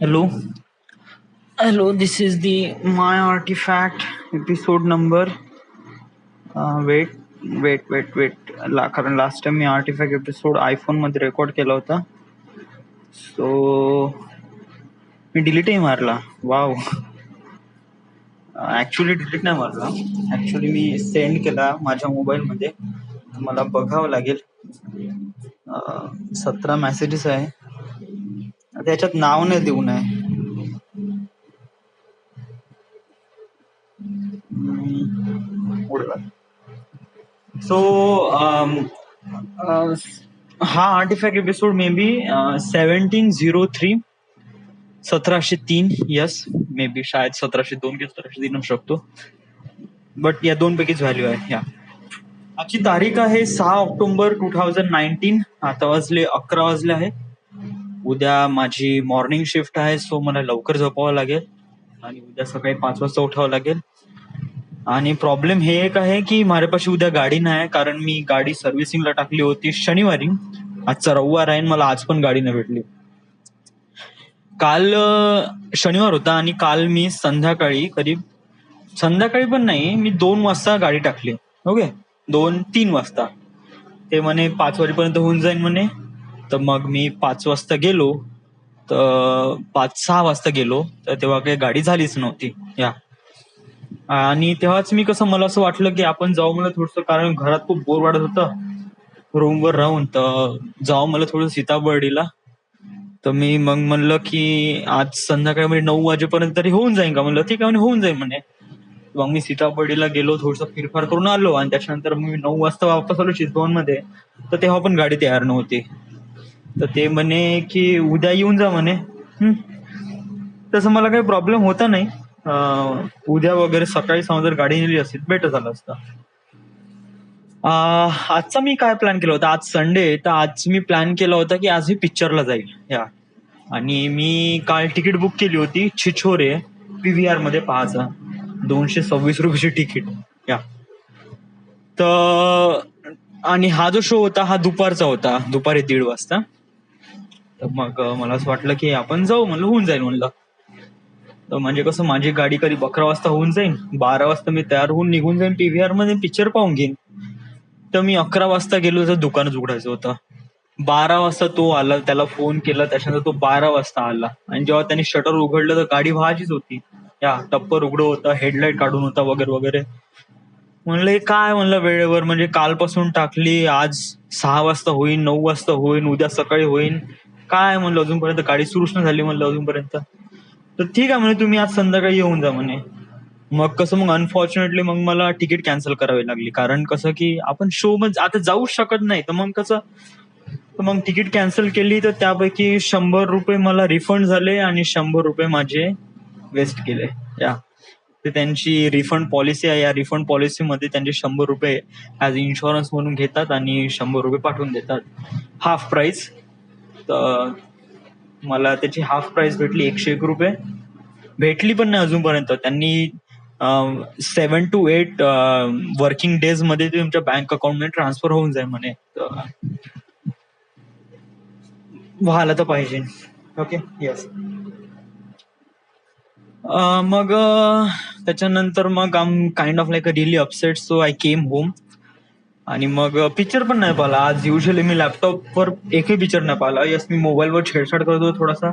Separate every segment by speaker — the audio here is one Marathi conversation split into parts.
Speaker 1: Hello, hello. This is the My Artifact episode number. Wait. कारण लास्ट टाइम मी आर्टिफॅक्ट एपिसोड आयफोन मध्ये रेकॉर्ड केला होता, सो मी डिलीटही मारला. वाव, ऍक्च्युली डिलीट नाही मारला. ऍक्च्युली मी सेंड केला माझ्या मोबाईल मध्ये. मला बघावं लागेल. 17 मेसेजेस आहे. त्याच्यात नाव नाही देऊ नये. सो हा artefact episode may be 1703 1703. Yes, may be शायद 1702 किंवा 1703 असू शकतो, बट या दोन पैकीच व्हॅल्यू आहे. या आजची तारीख आहे 6 ऑक्टोबर 2019. आता वाजले 11 वाजले आहे. उद्या माझी मॉर्निंग शिफ्ट आहे, सो मला लवकर झोपावं लागेल आणि उद्या सकाळी 5 वाजता उठावं लागेल. आणि प्रॉब्लेम हे एक आहे की माझ्यापाशी उद्या गाडी नाही, कारण मी गाडी सर्व्हिसिंगला टाकली होती शनिवारी. आजचा रविवार आहे, मला आज पण गाडी नाही भेटली. काल शनिवार होता आणि काल मी संध्याकाळी पण नाही, मी 2 वाजता गाडी टाकली. ओके, 2-3 वाजता. ते म्हणे 5 वाजेपर्यंत होऊन जाईल म्हणे. तर मग मी 5 वाजता गेलो, तर 5-6 वाजता गेलो, तर तेव्हा काही गाडी झालीच नव्हती. या आणि तेव्हाच मी मला असं वाटलं की आपण जाऊ मला थोडस, कारण घरात खूप बोर वाटत होतं रूमवर राहून. तर जाऊ मला थोडं सीताबर्डीला. तर मी मग म्हणलं की आज संध्याकाळी म्हणजे 9 वाजेपर्यंत तरी होऊन जाईल का. म्हणलं ठीक आहे, होऊन जाईल म्हणे. मग मी सीताबर्डीला गेलो, थोडस फिरफार करून आलो आणि त्याच्यानंतर मी 9 वाजता वापस आलो चिचगाव मध्ये. तर तेव्हा पण गाडी तयार नव्हती. तर ते म्हणे की उद्या येऊन जा म्हणे. तसं मला काही प्रॉब्लेम होता नाही. उद्या वगैरे सकाळी जर गाडी नेली असती बेटर झालं असतं. आजचा मी काय प्लॅन केला होता, आज संडे, तर आज मी प्लॅन केला होता की आज मी पिक्चरला जाईल. या आणि मी काल तिकीट बुक केली होती छिछोरे PVR मध्ये पाहायचा. 226 रुपयाची तिकीट. या तर आणि हा जो शो होता हा दुपारचा होता, दुपारी 1:30 वाजता. तर मग मला असं वाटलं की आपण जाऊ, म्हणलं होऊन जाईल म्हणलं. तर म्हणजे कसं, माझी गाडी कधी 11 वाजता होऊन जाईल, 12 वाजता मी तयार होऊन निघून जाईन PVR मध्ये, पिक्चर पाहून घेईन. तर मी 11 वाजता गेलो, तर दुकानच उघडायचं होतं. 12 वाजता तो आला, त्याला फोन केला, त्याच्यानंतर तो 12 वाजता आला. आणि जेव्हा त्याने शटर उघडलं तर गाडी व्हायचीच होती. या टप्पर उघडं होतं, हेडलाईट काढून होता वगैरे वगैरे. म्हणलं हे काय, म्हणलं वेळेवर म्हणजे कालपासून टाकली, आज 6 वाजता होईन, 9 वाजता होईन, उद्या सकाळी होईन, काय म्हणलं अजूनपर्यंत गाडी सुरूच नाही झाली म्हणलं अजूनपर्यंत. तर ठीक आहे म्हणे, तुम्ही आज संध्याकाळी येऊन जा म्हणे. मग कसं, मग अनफॉर्च्युनेटली मग मला तिकीट कॅन्सल करावी लागली, कारण कसं की आपण शो मध्ये आता जाऊच शकत नाही. तर मग कसं, तर मग तिकीट कॅन्सल केली, तर त्यापैकी 100 रुपये मला रिफंड झाले आणि 100 रुपये माझे वेस्ट गेले. या ते त्यांची रिफंड पॉलिसी आहे, या रिफंड पॉलिसीमध्ये त्यांचे 100 रुपये ऍज इन्शुरन्स म्हणून घेतात आणि 100 रुपये पाठवून देतात, हाफ प्राइस. तर मला त्याची हाफ प्राइस भेटली, 101 रुपये भेटली पण नाही अजूनपर्यंत. त्यांनी 7 to 8 वर्किंग डेज मध्ये ते तुमच्या बँक अकाउंट मध्ये ट्रान्सफर होऊन जाईल म्हणे. व्हायला तर पाहिजे. Okay, yes. मग त्याच्यानंतर मग आम kind of like a really upset, so I came home. आणि मग पिक्चर पण नाही पाहिला आज. युजली मी लॅपटॉपवर एकही पिक्चर नाही पाहिला. यस, मी मोबाईलवर छेडछाड करतो थोडासा.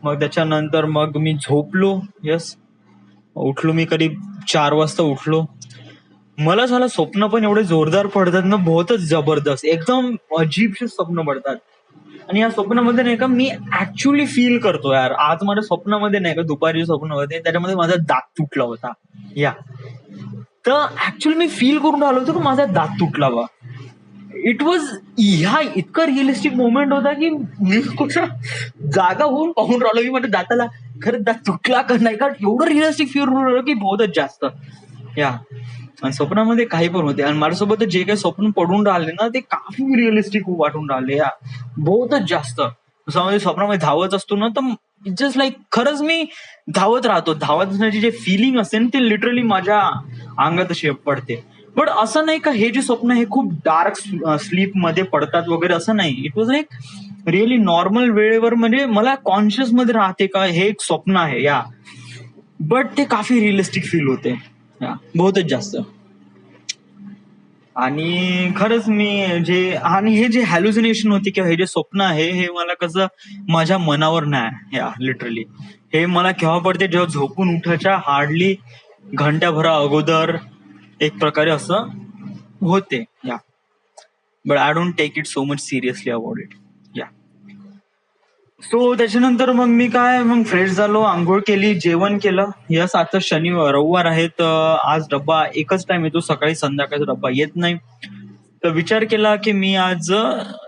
Speaker 1: मग त्याच्यानंतर मग मी झोपलो. यस, उठलो मी करीब 4 वाजता उठलो. मला झालं स्वप्न पण एवढे जोरदार पडतात ना, बहुतच जबरदस्त, एकदम अजीबशी स्वप्न पडतात. आणि या स्वप्नामध्ये नाही का, मी ऍक्च्युअली फील करतो यार. आज माझ्या स्वप्नामध्ये नाही का, दुपारी स्वप्न होते त्याच्यामध्ये माझा दात तुटला होता. या तर ऍक्च्युअली मी फील करून राहिलो होतो की माझा दात तुटला बा. इट वॉज ह्या इतका रिअलिस्टिक मोमेंट होता की मी कुठं जागा होऊन पाहून राहिलो की माझ्या दाताला खरंच दात तुटला का नाही का. एवढं रिअलिस्टिक फील करून राहिलो की बहुतच जास्त. या आणि स्वप्नामध्ये काही पण होते, आणि माझ्यासोबत जे काही स्वप्न पडून राहिले ना, ते काफी रिअलिस्टिक वाटून राहिले. या बहुतच जास्त. स्वप्नामध्ये धावत असतो ना, तर जस्ट लाईक खरंच मी धावत राहतो. धावत असण्याची जे फिलिंग असते ना, ते लिटरली माझ्या अंगात अशी पडते. बट असं नाही का हे जे स्वप्न हे खूप डार्क स्लीप मध्ये पडतात वगैरे, असं नाही. It was like really normal वेळेवर म्हणजे मला कॉन्शियस मध्ये राहते का हे एक स्वप्न आहे या, बट ते काफी रिअलिस्टिक फील होते या, बहुतच जास्त. आणि खरंच मी जे आणि हे जे हॅल्युसिनेशन होते किंवा हे जे स्वप्न आहे हे मला कसं माझ्या मनावर नाही या लिटरली. हे मला केव्हा पडते जेव्हा झोपून उठायच्या हार्डली घंट्याभरा अगोदर एक प्रकारे असं होते या. But I don't take it so much seriously about it yeah. So त्याच्यानंतर मग मी काय मग फ्रेश झालो, आंघोळ केली, जेवण केलं. यस, आता शनिवार रविवार आहे तर आज डब्बा एकच टाइम येतो, सकाळी संध्याकाळचा डब्बा येत नाही. तर विचार केला की मी आज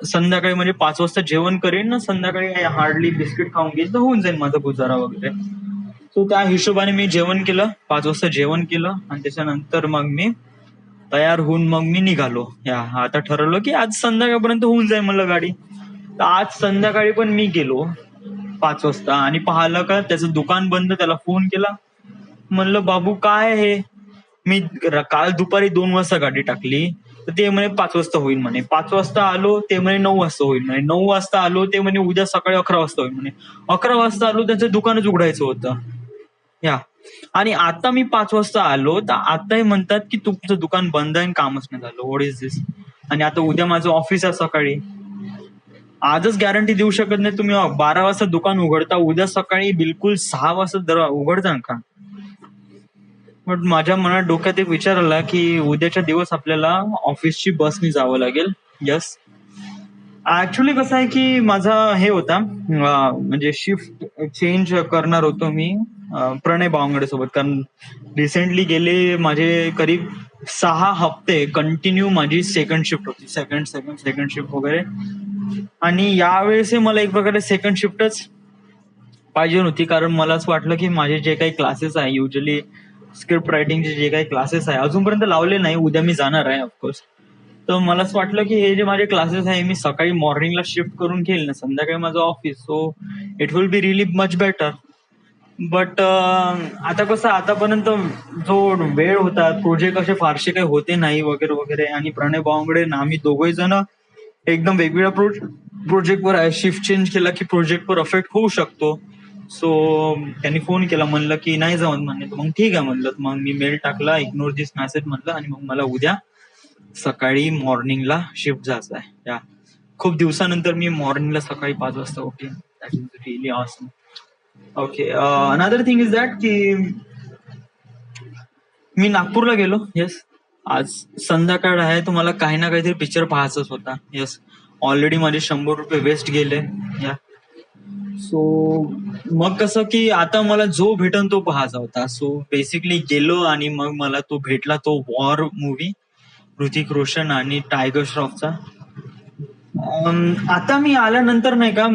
Speaker 1: संध्याकाळी म्हणजे 5 वाजता जेवण करेन ना, संध्याकाळी हार्डली बिस्किट खाऊन घेईन तर होऊन जाईल माझा गुजारा वगैरे. सो त्या हिशोबाने मी जेवण केलं, 5 वाजता जेवण केलं आणि त्याच्यानंतर मग मी तयार होऊन मग मी निघालो या. आता ठरवलं की आज संध्याकाळपर्यंत होऊन जाईल मला गाडी. तर आज संध्याकाळी पण मी गेलो 5 वाजता आणि पाहिलं का त्याचं दुकान बंद. त्याला फोन केला, म्हणलं बाबू काय हे, मी काल दुपारी 2 वाजता गाडी टाकली तर ते म्हणे 5 वाजता होईल म्हणे. 5 वाजता आलो ते म्हणे 9 वाजता होईल म्हणे. 9 वाजता आलो ते म्हणे उद्या सकाळी 11 वाजता होईल म्हणे. 11 वाजता आलो त्यांचं दुकानच उघडायचं होतं या. आणि आता मी 5 वाजता आलो तर आताही म्हणतात की तुमचं दुकान बंद आहे, कामच नाही झालं. व्हॉट इज दिस? आणि आता उद्या माझं ऑफिस आहे सकाळी. आजच गॅरंटी देऊ शकत नाही तुम्ही 12 वाजता दुकान उघडता, उद्या सकाळी बिलकुल 6 वाजता उघडता का? बट माझ्या मनात डोक्यात एक विचार आला की उद्याच्या दिवस आपल्याला ऑफिसची बसनी जावं लागेल. यस, ऍक्च्युली कसं आहे की माझा हे होता म्हणजे शिफ्ट चेंज करणार होतो मी प्रणय बावंगडे सोबत. कारण रिसेंटली गेले माझे करीब 6 हफ्ते कंटिन्यू माझी सेकंड शिफ्ट होती, सेकंड शिफ्ट वगैरे. आणि यावेळेस मला एक प्रकारे सेकंड शिफ्टच पाहिजे होती, कारण मला असं वाटलं की माझे जे काही क्लासेस आहे युजली स्क्रिप्ट रायटिंगचे जे काही क्लासेस आहे अजूनपर्यंत लावले नाही, उद्या मी जाणार आहे ऑफकोर्स. तर मला असं वाटलं की हे जे माझे क्लासेस आहे मी सकाळी मॉर्निंगला शिफ्ट करून घेईल ना, संध्याकाळी माझं office, so it will be really much better. But आता कसं आतापर्यंत जो वेळ होता प्रोजेक्ट असे फारसे काही होते नाही वगैरे वगैरे. आणि प्रणय बावंगडे ना आम्ही दोघही जण एकदम वेगवेगळ्या प्रोजेक्टवर आहे. शिफ्ट चेंज केला की प्रोजेक्टवर अफेक्ट होऊ शकतो. सो त्यांनी फोन केला, म्हणलं की नाही जाऊन म्हणले. मग ठीक आहे म्हणलं. मग मी मेल टाकला, इग्नोर दिस मेसेज म्हणलं. आणि मग मला उद्या सकाळी मॉर्निंगला शिफ्ट जायचं आहे या. खूप दिवसानंतर मी मॉर्निंगला सकाळी 5 वाजता उठेन. That is really awesome. Okay, another thing is that की मी नागपूरला गेलो. येस, आज संध्याकाळ आहे, तर मला काही ना काहीतरी पिक्चर पाहायचाच होता. येस, ऑलरेडी माझे 100 रुपये वेस्ट गेले या. सो मग कसं की आता मला जो भेटन तो पाहायचा होता. सो बेसिकली गेलो आणि मग मला तो भेटला, तो वॉर मूवी, ऋतिक रोशन आणि टायगर श्रॉफचा. आता मी आल्यानंतर नाही का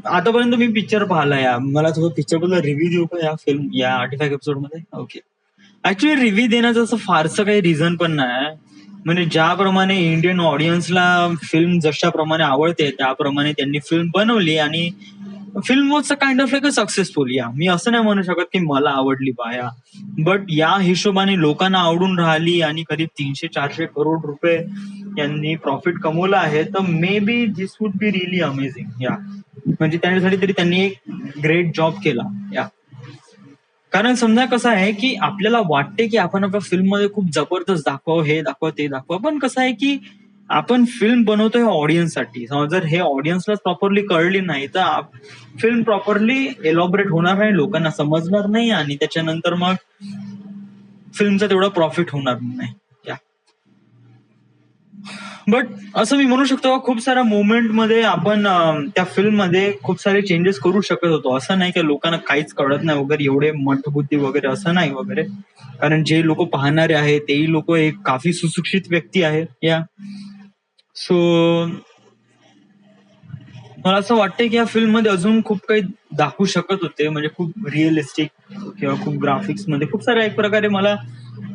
Speaker 1: आतापर्यंत मी पिक्चर पाहिला या. मला थोडं पिक्चर बद्दल रिव्ह्यू देऊ का या फिल्म या 85 एपिसोड मध्ये? ओके, ऍक्च्युली रिव्ह्यू देण्याचं असं फारसं काही रिझन पण नाही. म्हणजे ज्याप्रमाणे इंडियन ऑडियन्सला फिल्म जशाप्रमाणे आवडते त्याप्रमाणे त्यांनी फिल्म बनवली आणि film was a kind of like a successful या. मी असं नाही म्हणू शकत की मला आवडली बा या, बट या हिशोबाने लोकांना आवडून राहिली आणि करीब 300-400 करोड रुपये यांनी प्रॉफिट कमवलं आहे, तर may be this would be really amazing या. म्हणजे त्यासाठी तरी त्यांनी एक ग्रेट जॉब केला या. कारण समजा कसं आहे की आपल्याला वाटते की आपण आपल्या फिल्म मध्ये खूप जबरदस्त दाखवावं, हे दाखवा ते दाखवा, पण कसं आहे की आपण फिल्म बनवतोय ऑडियन्ससाठी. समज जर हे ऑडियन्सला प्रॉपरली कळली नाही तर फिल्म प्रॉपरली एलॉबरेट होणार नाही, लोकांना समजणार नाही आणि त्याच्यानंतर मग फिल्मचा तेवढा प्रॉफिट होणार नाही. बट असं मी म्हणू शकतो खूप साऱ्या मोमेंट मध्ये आपण त्या फिल्म मध्ये खूप सारे चेंजेस करू शकत होतो. असं नाही की लोकांना काहीच कळत नाही वगैरे, एवढे मंदबुद्धी वगैरे असं नाही वगैरे. कारण जे लोक पाहणारे आहेत तेही लोक एक काफी सुशिक्षित व्यक्ती आहेत या. सो मला असं वाटतंय की या फिल्म मध्ये अजून खूप काही दाखवू शकत होते, म्हणजे खूप रिअलिस्टिक किंवा खूप ग्राफिक्स मध्ये खूप साऱ्या एक प्रकारे मला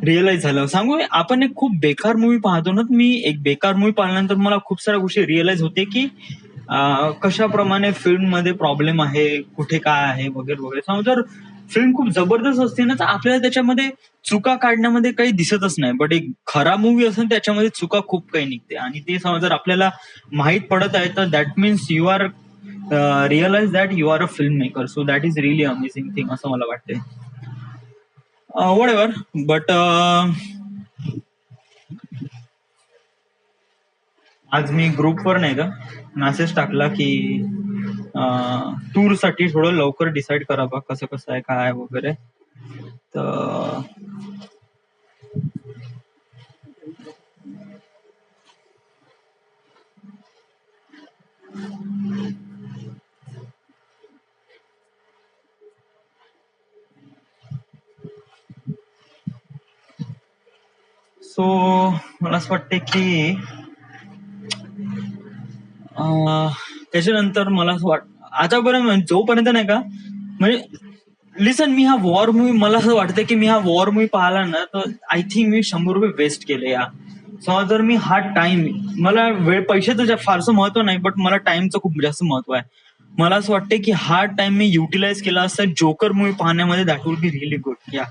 Speaker 1: रिअलाइज झालं. सांगू आपण एक खूप बेकार मूवी पाहतो ना, मी एक बेकार मूवी पाहिल्यानंतर मला खूप साऱ्या गोष्टी रिअलाइज होते की कशाप्रमाणे फिल्म मध्ये प्रॉब्लेम आहे, कुठे काय आहे वगैरे वगैरे. समजा जर फिल्म खूप जबरदस्त असते ना, तर आपल्याला त्याच्यामध्ये चुका काढण्यामध्ये काही दिसतच नाही. बट एक खरा मूव्ही असेल त्याच्यामध्ये चुका खूप काही निघते, आणि ते जर आपल्याला माहीत पडत आहे तर that means you are realize that you are a film maker. So that is really amazing thing असं मला वाटते. What ever. बट आज मी ग्रुपवर नाही का मेसेज टाकला की टूर साठी थोडं लवकर डिसाईड करा बा, कसं कसं आहे काय वगैरे. तर सो मला असं वाटते की त्याच्यानंतर मला असं आतापर्यंत जोपर्यंत नाही का, म्हणजे लिसन, मी हा वॉर मूवी, मला असं वाटतं की मी हा वॉर मूवी पाहिला ना तर आय थिंक मी 100 रुपये वेस्ट केले या. समजा जर मी हा टाइम, मला वेळ पैशाचं फारसं महत्व नाही, बट मला टाइमचं खूप जास्त महत्व आहे. मला असं वाटतं की हा टाइम मी युटिलाइज केला असता जोकर मूवी पाहण्यामध्ये, that would be really good या.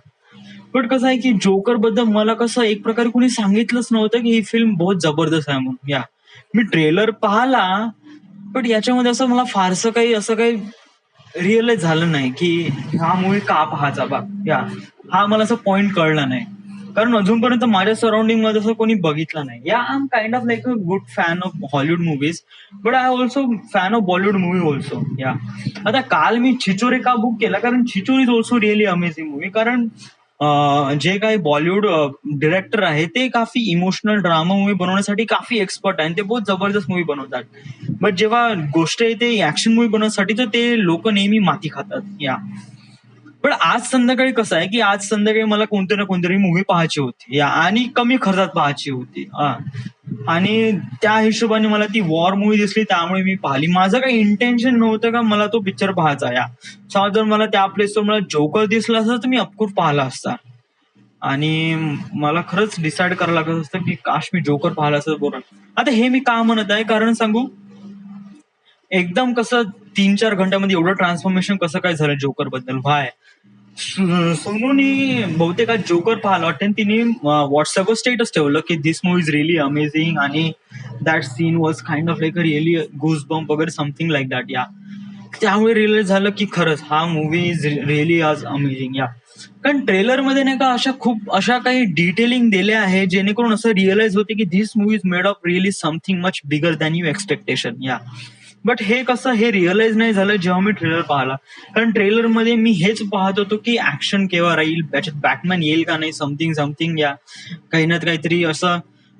Speaker 1: बट कसं आहे की जोकर बद्दल मला कसं एक प्रकारे कुणी सांगितलंच नव्हतं की ही फिल्म बहुत जबरदस्त आहे म्हणून या. मी ट्रेलर पाहिला, बट याच्यामध्ये असं मला फारसं काही असं काही रिअलाइज झालं नाही की हा मूवी का पाहायचा बा या. हा मला असं पॉइंट कळला नाही, कारण अजूनपर्यंत माझ्या सराउंडिंग मध्ये असं कोणी बघितलं नाही. या I am kind of like a good fan of Hollywood movies, but I also fan of Bollywood movie also या. आता काल मी छिचोरे का बुक केला, कारण Chhichhore is also really amazing movie. कारण जे काही बॉलिवूड डिरेक्टर आहे ते काफी इमोशनल ड्रामा मूवी बनवण्यासाठी काफी एक्सपर्ट आहे, आणि ते बहुत जबरदस्त मूवी बनवतात. बट जेव्हा गोष्ट येते ऍक्शन मूवी बनवण्यासाठी तर ते लोक नेहमी माती खातात या. पण आज संध्याकाळी कसं आहे की आज संध्याकाळी मला कोणती ना कोणतरी मूवी पाहायची होती या, आणि कमी खर्चात पाहायची होती. आणि त्या हिशोबाने मला ती वॉर मूवी दिसली, त्यामुळे मी पाहिली. माझं काही इंटेन्शन नव्हतं का मला तो पिक्चर पाहायचा या. जर मला त्या प्लेसवर मला जोकर दिसला असता तर मी ऑफकोर्स पाहिला असता, आणि मला खरंच डिसाईड करायला लागत असतं की काश मी जोकर पाहिला असतं बरं. आता हे मी का म्हणत आहे, कारण सांगू, एकदम कसं 3-4 घंट्यामध्ये एवढं ट्रान्सफॉर्मेशन कसं काय झालं जोकर बद्दल. व्हाय सोनूनी बहुतेक आज जोकर पाहिला वाटतं, तिने व्हॉट्सअपवर स्टेटस ठेवलं की this movie is really amazing, आणि that scene was kind of like really goose bump वगैरे समथिंग लाईक दॅट या. त्यामुळे रिअलाइज झालं की खरंच हा मूवी इज रिअली आज अमेझिंग या. कारण ट्रेलर मध्ये नाही का अशा काही डिटेलिंग दिल्या आहे जेणेकरून असं रिअलाइज होते की this movie is made of really something much bigger than you expectation या. बट हे कसं हे रिअलाइज नाही झालं जेव्हा मी ट्रेलर पाहिला, कारण ट्रेलर मध्ये मी हेच पाहत होतो की ऍक्शन केव्हा राहील, त्याच्यात बॅटमॅन येईल का नाही, समथिंग समथिंग या, काही ना काहीतरी असं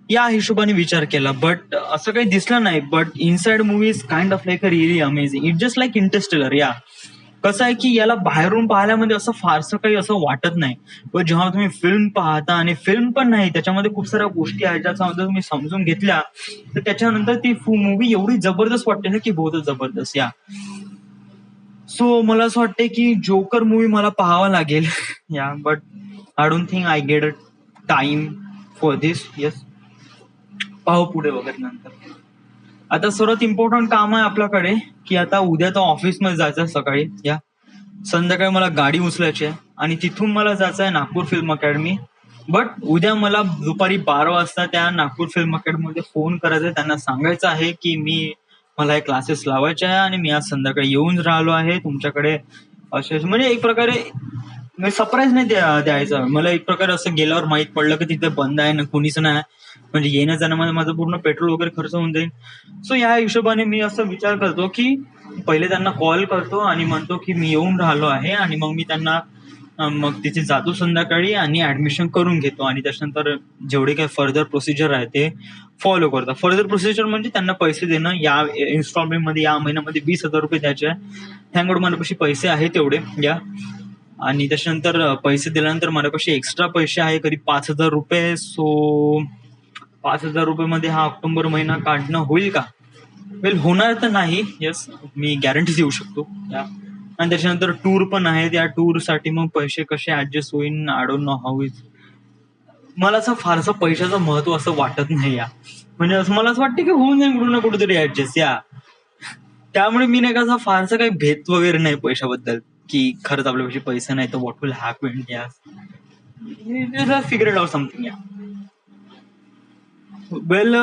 Speaker 1: या हिशोबाने विचार केला. बट असं काही दिसलं नाही. But inside movie is kind of like a really amazing. It just like Interstellar या. कसं आहे की याला बाहेरून पाहिल्यामध्ये असं फारसं काही असं वाटत नाही, पण जेव्हा तुम्ही फिल्म पाहता, आणि फिल्म पण नाही त्याच्यामध्ये खूप साऱ्या गोष्टी आहेत ज्याचा तुम्ही समजून घेतल्या, तर त्याच्यानंतर ती मूवी एवढी जबरदस्त वाटते ना की बहुतच जबरदस्त या. सो मला असं वाटतंय की जोकर मूवी मला पाहावा लागेल या. But I don't think I get a time for this. Yes, पाहू पुढे वगैरे नंतर. आता सर्वात इम्पॉर्टंट काम आहे आपल्याकडे की आता उद्या तर ऑफिसमध्ये जायचं सकाळी या. संध्याकाळी मला गाडी उचलायची आहे, आणि तिथून मला जायचं आहे नागपूर फिल्म अकॅडमी. बट उद्या मला दुपारी 12 वाजता त्या नागपूर फिल्म अकॅडमीमध्ये फोन करायचा आहे, त्यांना सांगायचं आहे की मला हे क्लासेस लावायचे आहे, आणि मी आज संध्याकाळी येऊन राहिलो आहे तुमच्याकडे. असे म्हणजे एक प्रकारे सरप्राईज नाही द्यायचं. मला एक प्रकारे असं गेल्यावर माहित पडलं की तिथे बंद आहे ना, कोणीच नाही, म्हणजे येण्या जाण्यामध्ये माझं पूर्ण पेट्रोल वगैरे खर्च होऊन जाईल. सो या हिशोबाने मी असं विचार करतो की पहिले त्यांना कॉल करतो आणि म्हणतो की मी येऊन राहिलो आहे, आणि मग मी त्यांना मग तिथे जातो संध्याकाळी आणि ऍडमिशन करून घेतो, आणि त्याच्यानंतर जेवढे काही फर्दर प्रोसिजर आहे ते फॉलो करतो. फर्दर प्रोसिजर म्हणजे त्यांना पैसे देणं. या इन्स्टॉलमेंट मध्ये या महिन्यामध्ये 20,000 रुपये द्यायचे आहे. थँक माझ्यापाशी पैसे आहे तेवढे या. आणि त्याच्यानंतर पैसे दिल्यानंतर माझ्यापाशी एक्स्ट्रा पैसे आहे कधी 5,000 रुपये. सो 5,000 रुपये मध्ये हा ऑक्टोबर महिना काढणं होईल का? वेल, होणार तर नाही. येस, मी गॅरंटी देऊ शकतो या. आणि त्याच्यानंतर टूर पण आहे, त्या टूर साठी मग पैसे कसे ऍडजस्ट होईल, I don't know how is. मला असं फारसं पैशाचं महत्व असं वाटत नाही या. म्हणजे असं मला असं वाटतं की होऊन जाईल कुठं ना कुठेतरी ऍडजस्ट या. त्यामुळे मी नाही का असं फारसं काही भेद वगैरे नाही पैशाबद्दल. की खरंच आपल्यापाशी पैसे नाही तर व्हॉट विल हॅपन. या फिगर इट आउट समथिंग. या वेल,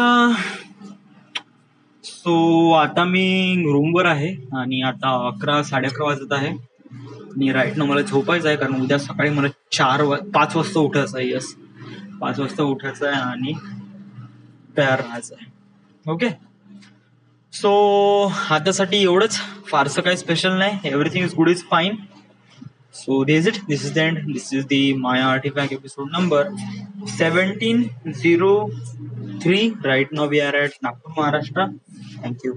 Speaker 1: सो आता मी रूमवर आहे आणि आता 11, 11:30 वाजत आहे आणि राईट ना मला झोपायचं आहे कारण उद्या सकाळी मला 5 वाजता उठायचं आहे. यस, 5 वाजता उठायचं आहे आणि तयार राहायचं आहे. ओके, सो आतासाठी एवढंच, फारसं काही स्पेशल नाही. Everything is good, is fine. So this is it. This is the end. This is the Maya Artifact episode number 1703. Right now we are at Nagpur, Maharashtra. Thank you.